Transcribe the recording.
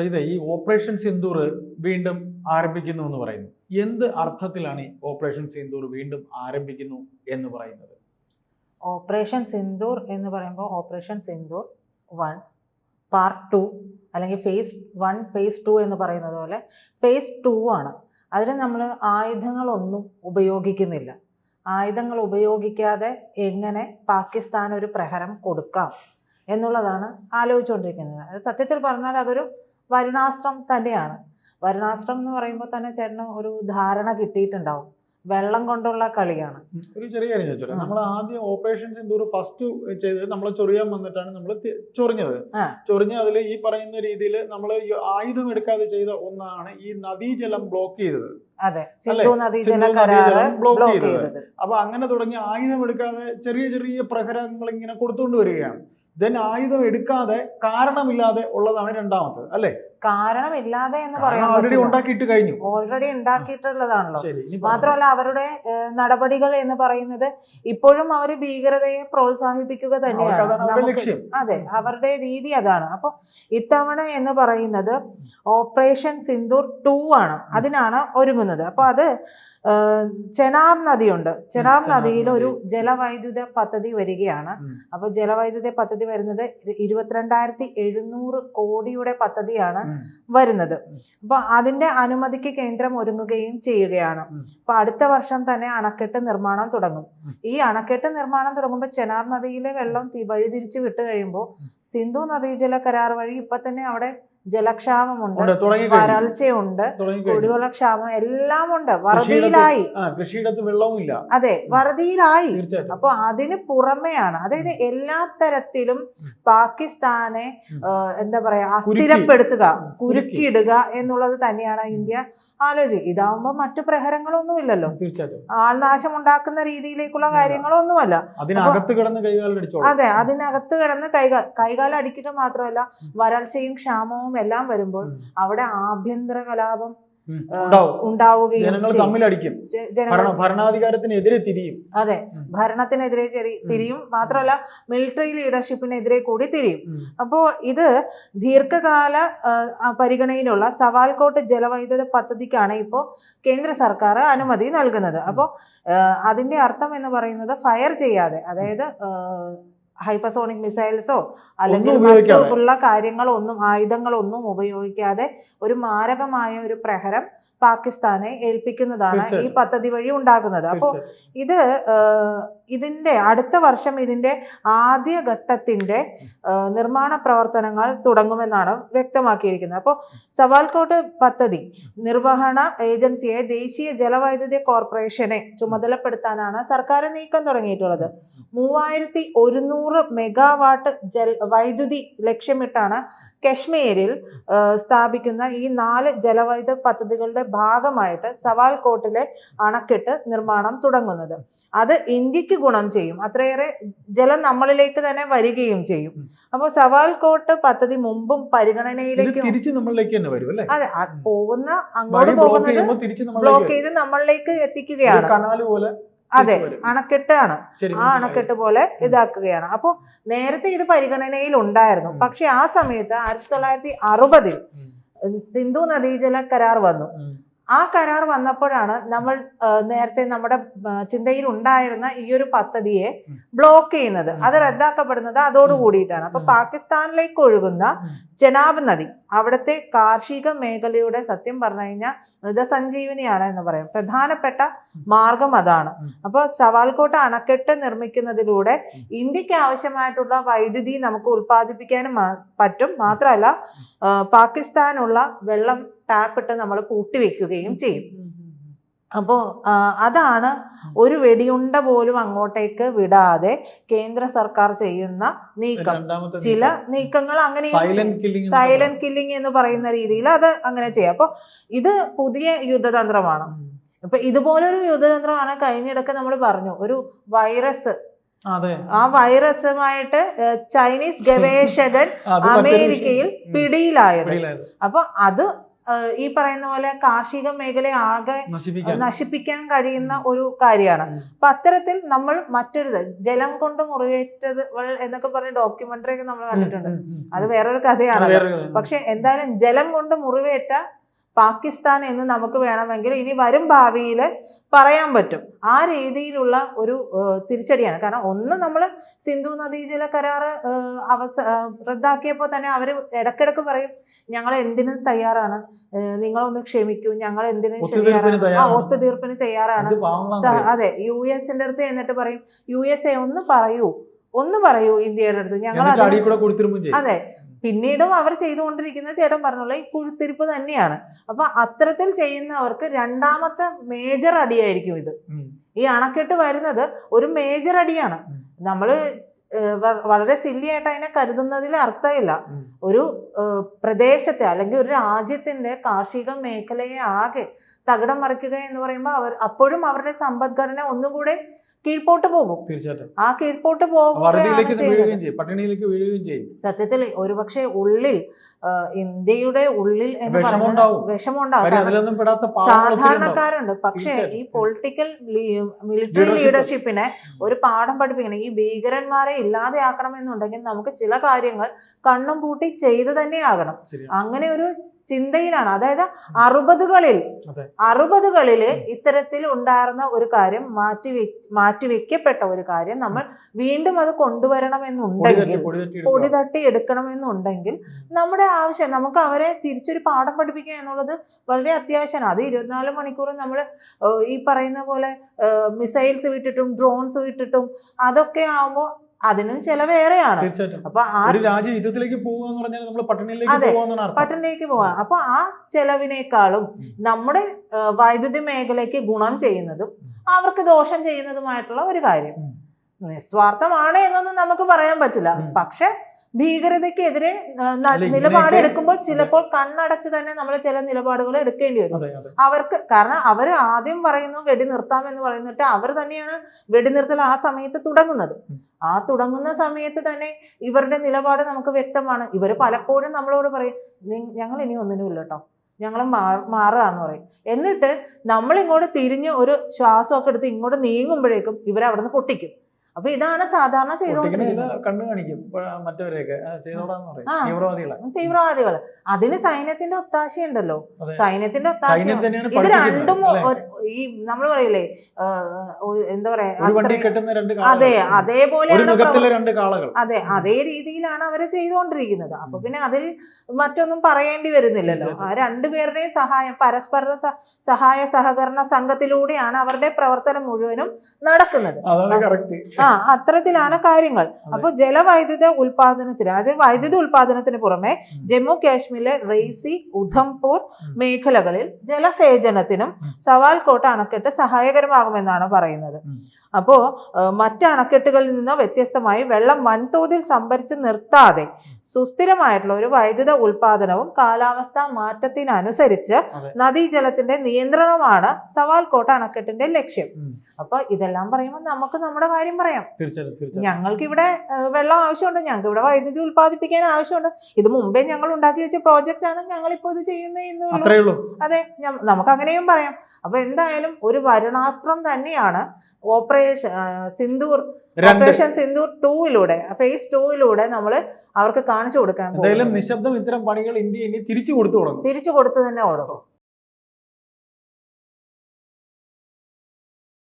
ഇത് ഈ ഓപ്പറേഷൻ സിന്ദൂർ വീണ്ടും ആരംഭിക്കുന്നു എന്ന് പറയുന്നു. എന്ത് അർത്ഥത്തിലാണ് ഈ ഓപ്പറേഷൻ സിന്ദൂർ വീണ്ടും ആരംഭിക്കുന്നു എന്ന് പറയുന്നത്? ഓപ്പറേഷൻ സിന്ദൂർ എന്ന് പറയുമ്പോൾ ഓപ്പറേഷൻ സിന്ദൂർ 1 പാർട്ട് 2 അല്ലെങ്കിൽ ഫേസ് 1 ഫേസ് 2 എന്ന് പറയുന്നത് പോലെ ഫേസ് 2 ആണ്. അതിന് നമ്മൾ ആയുധങ്ങളൊന്നും ഉപയോഗിക്കുന്നില്ല. ആയുധങ്ങൾ ഉപയോഗിക്കാതെ എങ്ങനെ പാകിസ്ഥാൻ ഒരു പ്രഹരം കൊടുക്കാം എന്നുള്ളതാണ് ആലോചിച്ചുകൊണ്ടിരിക്കുന്നത്. അത് സത്യത്തിൽ പറഞ്ഞാൽ അതൊരു വരുണാസ്ത്രം തന്നെയാണ്. വരുണാസ്ത്രം എന്ന് പറയുമ്പോൾ തന്നെ ചേട്ടന് ഒരു ധാരണ കിട്ടിയിട്ടുണ്ടാവും. വെള്ളം കൊണ്ടുള്ള കളിയാണ്. ഒരു ചെറിയ കാര്യം ചോദിച്ചോട്ടെ, നമ്മൾ ആദ്യം ഓപ്പറേഷൻ സിന്ദൂർ ഫസ്റ്റ് ചെയ്തത് നമ്മളെ ചൊറിയാൻ വന്നിട്ടാണ് നമ്മൾ ചൊറിഞ്ഞത്. ചൊറിഞ്ഞ് അതിൽ ഈ പറയുന്ന രീതിയിൽ നമ്മൾ ആയുധം എടുക്കാതെ ചെയ്ത ഒന്നാണ് ഈ നദീജലം ബ്ലോക്ക് ചെയ്തത്. അതെ, സിന്ധു നദീജല കരാറ് ബ്ലോക്ക് ചെയ്തത്. അപ്പൊ അങ്ങനെ തുടങ്ങി ആയുധം എടുക്കാതെ ചെറിയ ചെറിയ പ്രഹരങ്ങൾ ഇങ്ങനെ കൊടുത്തുകൊണ്ട് വരികയാണ്. ദെൻ ആയുധം എടുക്കാതെ കാരണമില്ലാതെ ഉള്ളതാണ് രണ്ടാമത്തത്, അല്ലെ? കാരണമില്ലാതെ എന്ന് പറയാൻ ഓൾറെഡി ഉണ്ടാക്കിയിട്ട് കഴിഞ്ഞു, ഓൾറെഡി ഉണ്ടാക്കിയിട്ടുള്ളതാണല്ലോ. മാത്രമല്ല അവരുടെ നടപടികൾ എന്ന് പറയുന്നത് ഇപ്പോഴും അവർ ഭീകരതയെ പ്രോത്സാഹിപ്പിക്കുക തന്നെയാണ്. അതെ, അവരുടെ രീതി അതാണ്. അപ്പൊ ഇത്തവണ എന്ന് പറയുന്നത് ഓപ്പറേഷൻ സിന്ദൂർ 2 ആണ്, അതിനാണ് ഒരുങ്ങുന്നത്. അപ്പൊ അത് ചെനാബ് നദിയുണ്ട്. ചെനാബ് നദിയിൽ ഒരു ജലവൈദ്യുത പദ്ധതി വരികയാണ്. അപ്പൊ ജലവൈദ്യുത പദ്ധതി വരുന്നത് 22,700 കോടിയുടെ പദ്ധതിയാണ് വരുന്നത്. അപ്പൊ അതിന്റെ അനുമതിക്ക് കേന്ദ്രം ഒരുങ്ങുകയും ചെയ്യുകയാണ്. അപ്പൊ അടുത്ത വർഷം തന്നെ അണക്കെട്ട് നിർമ്മാണം തുടങ്ങും. ഈ അണക്കെട്ട് നിർമ്മാണം തുടങ്ങുമ്പോൾ ചെനാബ് നദിയിലെ വെള്ളം വഴിതിരിച്ചു വിട്ടു കഴിയുമ്പോൾ സിന്ധു നദീജല കരാർ വഴി ഇപ്പൊ തന്നെ അവിടെ ജലക്ഷാമമുണ്ട്, വരൾച്ചയുണ്ട്, കുടിവെള്ള ക്ഷാമം എല്ലാം ഉണ്ട്. വറുതിയിലായി, കൃഷിയിടത്ത് വെള്ളവുമില്ല. അതെ, വറുതിയിലായി. അപ്പൊ അതിന് പുറമെയാണ്, അതായത് എല്ലാ തരത്തിലും പാകിസ്ഥാനെ എന്താ പറയാ അസ്ഥിരപ്പെടുത്തുക, കുരുക്കിയിടുക എന്നുള്ളത് തന്നെയാണ് ഇന്ത്യ ആലോചിക്കുക. ഇതാവുമ്പോ മറ്റു പ്രഹരങ്ങളൊന്നും ഇല്ലല്ലോ, ആൾനാശം ഉണ്ടാക്കുന്ന രീതിയിലേക്കുള്ള കാര്യങ്ങളൊന്നുമല്ല. അതെ, അതിനകത്ത് കിടന്ന് കൈകാലം അടിക്കുക മാത്രമല്ല, വരൾച്ചയും ക്ഷാമവും എല്ലാം വരുമ്പോൾ അവിടെ ആഭ്യന്തര കലാപം ഉണ്ടാവുകയും ഭരണാധികാരത്തിനെതിരെ തിരിയും. അതെ, ഭരണത്തിനെതിരെ തിരിയും. മാത്രമല്ല മിലിറ്ററി ലീഡർഷിപ്പിനെതിരെ കൂടി തിരിയും. അപ്പോ ഇത് ദീർഘകാല പരിഗണനയിലുള്ള സവാൽകോട്ട് ജലവൈദ്യുത പദ്ധതിക്കാണ് ഇപ്പോൾ കേന്ദ്ര സർക്കാർ അനുമതി നൽകുന്നത്. അപ്പോൾ അതിന്റെ അർത്ഥം എന്ന് പറയുന്നത് ഫയർ ചെയ്യാതെ, അതായത് ഹൈപ്പർസോണിക് മിസൈൽസോ അല്ലെങ്കിൽ മറ്റുള്ള കാര്യങ്ങളൊന്നും ആയുധങ്ങളൊന്നും ഉപയോഗിക്കാതെ ഒരു മാരകമായ ഒരു പ്രഹരം പാകിസ്ഥാനെ ഏൽപ്പിക്കുന്നതാണ് ഈ പദ്ധതി വഴി ഉണ്ടാകുന്നത്. അപ്പോൾ ഇതിന്റെ അടുത്ത വർഷം ഇതിന്റെ ആദ്യ ഘട്ടത്തിന്റെ നിർമ്മാണ പ്രവർത്തനങ്ങൾ തുടങ്ങുമെന്നാണ് വ്യക്തമാക്കിയിരിക്കുന്നത്. അപ്പോൾ സവാൽകോട്ട് പദ്ധതി നിർവഹണ ഏജൻസിയെ ദേശീയ ജലവൈദ്യുത കോർപ്പറേഷനെ ചുമതലപ്പെടുത്താനാണ് സർക്കാർ നീക്കം തുടങ്ങിയിട്ടുള്ളത്. 3100 മെഗാവാട്ട് വൈദ്യുതി ലക്ഷ്യമിട്ടാണ് കശ്മീരിൽ സ്ഥാപിക്കുന്ന ഈ 4 ജലവൈദ്യുത പദ്ധതികളുടെ ഭാഗമായിട്ട് സവാൽകോട്ടിലെ അണക്കെട്ട് നിർമ്മാണം തുടങ്ങുന്നത്. അത് ഇന്ത്യക്ക് ഗുണം ചെയ്യും, അത്രയേറെ ജലം നമ്മളിലേക്ക് തന്നെ വരികയും ചെയ്യും. അപ്പോൾ സവാൽകോട്ട് പദ്ധതി മുമ്പും പരിഗണനയിലേക്ക് അതെ പോകുന്ന അങ്ങോട്ട് പോകുന്നത് ബ്ലോക്ക് ചെയ്ത് നമ്മളിലേക്ക് എത്തിക്കുകയാണ്. അതെ, അണക്കെട്ടാണ്, ആ അണക്കെട്ട് പോലെ ഇതാക്കുകയാണ്. അപ്പോൾ നേരത്തെ ഇത് പരിഗണനയിൽ ഉണ്ടായിരുന്നു. പക്ഷെ ആ സമയത്ത് 1960 സിന്ധു നദീജല കരാർ വന്നു. ആ കരാർ വന്നപ്പോഴാണ് നമ്മൾ നേരത്തെ നമ്മുടെ ചിന്തയിൽ ഉണ്ടായിരുന്ന ഈ ഒരു പദ്ധതിയെ ബ്ലോക്ക് ചെയ്യുന്നത്. അത് റദ്ദാക്കപ്പെടുന്നത് അതോടുകൂടിയിട്ടാണ്. അപ്പൊ പാകിസ്ഥാനിലേക്ക് ഒഴുകുന്ന ചെനാബ് നദി അവിടുത്തെ കാർഷിക മേഖലയുടെ സത്യം പറഞ്ഞു കഴിഞ്ഞാൽ മൃതസഞ്ജീവനിയാണ് എന്ന് പറയാം. പ്രധാനപ്പെട്ട മാർഗം അതാണ്. അപ്പോൾ സവാൽകോട്ട് അണക്കെട്ട് നിർമ്മിക്കുന്നതിലൂടെ ഇന്ത്യക്ക് ആവശ്യമായിട്ടുള്ള വൈദ്യുതി നമുക്ക് ഉൽപ്പാദിപ്പിക്കാനും പറ്റും. മാത്രമല്ല പാകിസ്ഥാനുള്ള വെള്ളം ടാപ്പിട്ട് നമ്മൾ പൂട്ടിവെക്കുകയും ചെയ്യും. അപ്പോൾ അതാണ് ഒരു വെടിയുണ്ട പോലും അങ്ങോട്ടേക്ക് വിടാതെ കേന്ദ്ര സർക്കാർ ചെയ്യുന്ന നീക്കം. ചില നീക്കങ്ങൾ അങ്ങനെ സൈലന്റ് കില്ലിംഗ് എന്ന് പറയുന്ന രീതിയിൽ അത് അങ്ങനെ ചെയ്യാം. അപ്പോൾ ഇത് പുതിയ യുദ്ധതന്ത്രമാണ്. ഇപ്പൊ ഇതുപോലൊരു യുദ്ധതന്ത്രമാണ് കഴിഞ്ഞിടക്ക് നമ്മൾ പറഞ്ഞു, ഒരു വൈറസ്, ആ വൈറസുമായിട്ട് ചൈനീസ് ഗവേഷകൻ അമേരിക്കയിൽ പിടിയിലായത്. അപ്പൊ ഈ പറയുന്ന പോലെ കാർഷിക മേഖലയെ ആകെ നശിപ്പിക്കാൻ കഴിയുന്ന ഒരു കാര്യമാണ്. അപ്പൊ അത്തരത്തിൽ നമ്മൾ മറ്റൊരു ജലം കൊണ്ട് മുറിവേറ്റത് എന്നൊക്കെ പറഞ്ഞ ഡോക്യുമെന്ററി ഒക്കെ നമ്മൾ കണ്ടിട്ടുണ്ട്. അത് വേറൊരു കഥയാണ്. പക്ഷെ എന്തായാലും ജലം കൊണ്ട് മുറിവേറ്റ പാകിസ്ഥാൻ എന്ന് നമുക്ക് വേണമെങ്കിൽ ഇനി വരും ഭാവിയിൽ പറയാൻ പറ്റും. ആ രീതിയിലുള്ള ഒരു തിരിച്ചടിയാണ്. കാരണം ഒന്ന്, നമ്മൾ സിന്ധു നദീജല കരാറ് റദ്ദാക്കിയപ്പോൾ തന്നെ അവർ ഇടക്കിടക്ക് പറയും ഞങ്ങൾ എന്തിനു തയ്യാറാണ്, നിങ്ങളൊന്ന് ക്ഷമിക്കൂ, ഞങ്ങൾ എന്തിനു തയ്യാറാണ്, ഒത്തുതീർപ്പിന് തയ്യാറാണ്. അതെ, US-ന്റെ അടുത്ത് എന്നിട്ട് പറയും USA ഒന്ന് പറയൂ ഇന്ത്യയുടെ അടുത്ത്, ഞങ്ങൾ അതെ. പിന്നീടും അവർ ചെയ്തുകൊണ്ടിരിക്കുന്ന ചേട്ടൻ പറഞ്ഞുള്ള ഈ കുഴുത്തിരിപ്പ് തന്നെയാണ്. അപ്പൊ അത്തരത്തിൽ ചെയ്യുന്നവർക്ക് രണ്ടാമത്തെ മേജർ അടിയായിരിക്കും ഇത്. ഈ അണക്കെട്ട് വരുന്നത് ഒരു മേജർ അടിയാണ്. നമ്മൾ വളരെ സില്ലിയായിട്ട് അതിനെ കരുതുന്നതിൽ അർത്ഥമില്ല. ഒരു പ്രദേശത്തെ അല്ലെങ്കിൽ ഒരു രാജ്യത്തിന്റെ കാർഷിക മേഖലയെ ആകെ തകിടം മറിക്കുക എന്ന് പറയുമ്പോൾ അപ്പോഴും അവരുടെ സമ്പദ്ഘടന ഒന്നും കൂടെ കീഴ്പോട്ട് പോകും. തീർച്ചയായിട്ടും ആ കീഴ്പോട്ട് സത്യത്തിൽ ഒരുപക്ഷെ ഉള്ളിൽ ഇന്ത്യയുടെ ഉള്ളിൽ എന്ന് പറയുന്നത് വിഷമമുണ്ടാവും, സാധാരണക്കാരുണ്ട്. പക്ഷേ ഈ പൊളിറ്റിക്കൽ മിലിറ്ററി ലീഡർഷിപ്പിനെ ഒരു പാഠം പഠിപ്പിക്കണം. ഈ ഭീകരന്മാരെ ഇല്ലാതെയാക്കണമെന്നുണ്ടെങ്കിൽ നമുക്ക് ചില കാര്യങ്ങൾ കണ്ണും പൂട്ടി ചെയ്തു തന്നെ ആകണം. അങ്ങനെ ഒരു ചിന്തയിലാണ്. അതായത് 60കളില് ഇത്തരത്തിൽ ഉണ്ടായിരുന്ന ഒരു കാര്യം മാറ്റിവെക്കപ്പെട്ട ഒരു കാര്യം നമ്മൾ വീണ്ടും അത് കൊണ്ടുവരണമെന്നുണ്ടെങ്കിൽ, പൊടി തട്ടി എടുക്കണമെന്നുണ്ടെങ്കിൽ നമ്മുടെ ആവശ്യം, നമുക്ക് അവരെ തിരിച്ചൊരു പാഠം പഠിപ്പിക്കുക എന്നുള്ളത് വളരെ അത്യാവശ്യമാണ്. അത് 24 മണിക്കൂറും നമ്മൾ ഈ പറയുന്ന പോലെ മിസൈൽസ് വിട്ടിട്ടും ഡ്രോൺസ് വിട്ടിട്ടും അതൊക്കെ ആവുമ്പോൾ അതിനും ചെലവേറെയാണ്. അപ്പൊ പട്ടിണിയിലേക്ക് പോവാ. അപ്പൊ ആ ചെലവിനേക്കാളും നമ്മുടെ വൈദ്യുതി മേഖലയ്ക്ക് ഗുണം ചെയ്യുന്നതും അവർക്ക് ദോഷം ചെയ്യുന്നതുമായിട്ടുള്ള ഒരു കാര്യം. നിസ്വാർത്ഥമാണ് എന്നൊന്നും നമുക്ക് പറയാൻ പറ്റില്ല. പക്ഷെ ഭീകരതയ്ക്കെതിരെ നിലപാടെടുക്കുമ്പോൾ ചിലപ്പോൾ കണ്ണടച്ച് തന്നെ നമ്മൾ ചില നിലപാടുകൾ എടുക്കേണ്ടി വരും അവർക്ക്. കാരണം അവർ ആദ്യം പറയുന്നു വെടി നിർത്താമെന്ന് പറയുന്നിട്ട് അവർ തന്നെയാണ് വെടിനിർത്തൽ ആ സമയത്ത് തുടങ്ങുന്നത്. ആ തുടങ്ങുന്ന സമയത്ത് തന്നെ ഇവരുടെ നിലപാട് നമുക്ക് വ്യക്തമാണ്. ഇവർ പലപ്പോഴും നമ്മളോട് പറയും ഞങ്ങൾ ഇനി ഒന്നിനുമില്ല കേട്ടോ, ഞങ്ങൾ മാറുകയെന്ന് പറയും. എന്നിട്ട് നമ്മൾ ഇങ്ങോട്ട് തിരിഞ്ഞ് ഒരു ശ്വാസമൊക്കെ എടുത്ത് ഇങ്ങോട്ട് നീങ്ങുമ്പോഴേക്കും ഇവരവിടെ നിന്ന് പൊട്ടിക്കും. അപ്പൊ ഇതാണ് സാധാരണ ചെയ്തുകൊണ്ടിരിക്കുന്നത്. തീവ്രവാദികൾ. അതിന് സൈന്യത്തിന്റെ ഒത്താശയുണ്ടല്ലോ, സൈന്യത്തിന്റെ ഒത്താശ. ഇത് രണ്ടും ഈ നമ്മൾ പറയില്ലേ എന്താ പറയാ, അതെ അതേപോലെയാണ്. അതെ, അതേ രീതിയിലാണ് അവര് ചെയ്തുകൊണ്ടിരിക്കുന്നത്. അപ്പൊ പിന്നെ അതിൽ മറ്റൊന്നും പറയേണ്ടി വരുന്നില്ലല്ലോ. ആ രണ്ടുപേരുടെയും സഹായം, പരസ്പര സഹായ സഹകരണ സംഘത്തിലൂടെയാണ് അവരുടെ പ്രവർത്തനം മുഴുവനും നടക്കുന്നത്. അത്തരത്തിലാണ് കാര്യങ്ങൾ. അപ്പോൾ ജലവൈദ്യുത ഉൽപാദനത്തിന്, അതായത് വൈദ്യുത ഉൽപാദനത്തിന് പുറമെ ജമ്മു കാശ്മീരിലെ റെയ്സി, ഉധംപൂർ മേഖലകളിൽ ജലസേചനത്തിനും സവാൽകോട്ട് അണക്കെട്ട് സഹായകരമാകുമെന്നാണ് പറയുന്നത്. അപ്പോ മറ്റ് അണക്കെട്ടുകളിൽ നിന്ന് വ്യത്യസ്തമായി വെള്ളം വൻതോതിൽ സംഭരിച്ച് നിർത്താതെ സുസ്ഥിരമായിട്ടുള്ള ഒരു വൈദ്യുത ഉൽപാദനവും കാലാവസ്ഥാ മാറ്റത്തിനനുസരിച്ച് നദീജലത്തിന്റെ നിയന്ത്രണമാണ് സവാൽകോട്ട് അണക്കെട്ടിന്റെ ലക്ഷ്യം. അപ്പൊ ഇതെല്ലാം പറയുമ്പോൾ നമുക്ക് നമ്മുടെ കാര്യം പറയാം. ഞങ്ങൾക്ക് ഇവിടെ വെള്ളം ആവശ്യമുണ്ട്, ഞങ്ങൾക്ക് ഇവിടെ വൈദ്യുതി ഉൽപ്പാദിപ്പിക്കാൻ ആവശ്യമുണ്ട്, ഇത് മുമ്പേ ഞങ്ങൾ ഉണ്ടാക്കി വെച്ച പ്രോജക്റ്റ് ആണ്, ഞങ്ങൾ ഇപ്പോൾ ഇത് ചെയ്യുന്നേ. അതെ, നമുക്ക് അങ്ങനെയും പറയാം. അപ്പൊ എന്തായാലും ഒരു വരുണാസ്ത്രം തന്നെയാണ് ഓപ്പറേഷൻ സിന്ദൂർ 2 ഫേസ് 2 നമ്മൾ അവർക്ക് കാണിച്ചു കൊടുക്കാൻ. നിശബ്ദം ഇത്തരം പണികൾ ഇന്ത്യ ഇനി തിരിച്ചു കൊടുത്തു തന്നെ കൊടുക്കും.